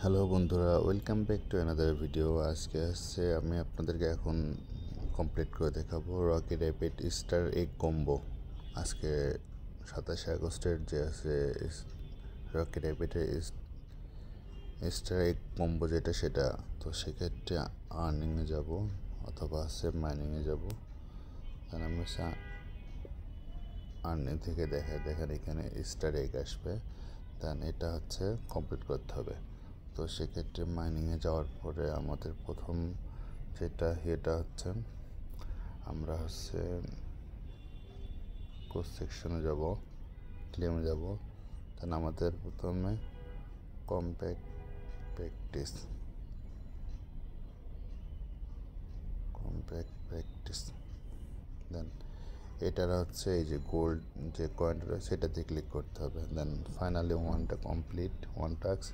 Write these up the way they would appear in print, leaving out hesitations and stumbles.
Hello বন্ধুরা, welcome back to another video. আজকে আসছে আমি আপনাদেরকে এখন কমপ্লিট করে দেখাবো Rocky rapid star egg combo. আজকে 27শে আগস্টের যে আছে রকি র্যাপিডের স্টার এগ কম্বো যেটা সেটা, তো সেক্ষেত্রে আর্নিংয়ে যাব অথবা আছে মাইনিংয়ে যাব। কারণ আমি আর্নিং থেকে দেখেন এখানে স্টার এগ আসবে, দেন এটা হচ্ছে কমপ্লিট করতে হবে। তো সেক্ষেত্রে মাইনিংয়ে যাওয়ার পরে আমাদের প্রথম যেটা হচ্ছে আমরা হচ্ছে কোর্স সেকশনে যাব, ক্লেমে যাব। দেন আমাদের প্রথমে কম্প্যাক্ট প্র্যাকটিস দেন এটার হচ্ছে এই যে গোল্ড যে কয়েনটা সেটাতে ক্লিক করতে হবে। Then finally one task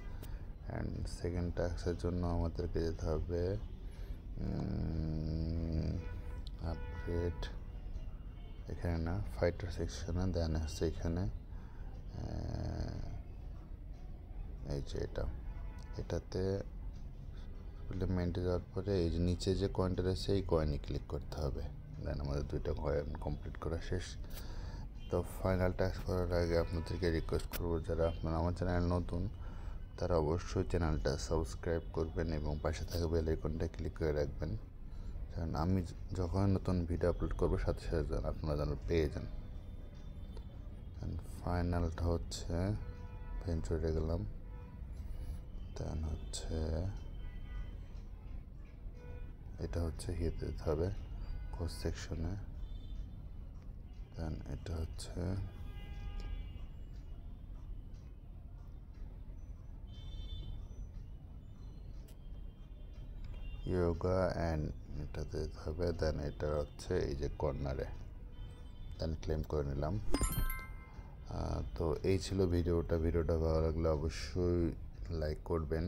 and second টাস্কের জন্য আমাদেরকে যেতে হবে আপগ্রেড, এখানে না ফাইটার সেকশনে। দেন হচ্ছে এখানে এই যে এটাতে মেন্টে যাওয়ার পরে এই যে নিচে যে কয়েনটা রয়েছে এই কয়েনে ক্লিক করতে হবে। দেন আমাদের 2টা কয়েন কমপ্লিট করা শেষ। তো ফাইনাল টাস্ক করার আগে আপনাদেরকে রিকোয়েস্ট করবো, যারা আপনারা আমার চ্যানেল নতুন তারা অবশ্যই চ্যানেলটা সাবস্ক্রাইব করবেন এবং পাশে থাকা বেল আইকনটা ক্লিক করে রাখবেন, কারণ আমি যখন নতুন ভিডিও আপলোড করবো সাথে সাথে যেন আপনারা যেন পেয়ে যান। ফাইনালটা হচ্ছে ভেঞ্চুরে গেলাম। দেন হচ্ছে এটা হচ্ছে ইয়েতে যেতে হবে কোর্স সেকশনে। দেন এটা হচ্ছে ইয়োগা অ্যান্ড এটাতে যেতে হবে। দেন এটা হচ্ছে এই যে কর্নারে, দেন ক্লেম করে নিলাম। তো এই ছিল ভিডিওটা ভালো লাগলে অবশ্যই লাইক করবেন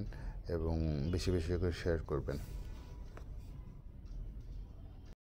এবং বেশি বেশি করে শেয়ার করবেন।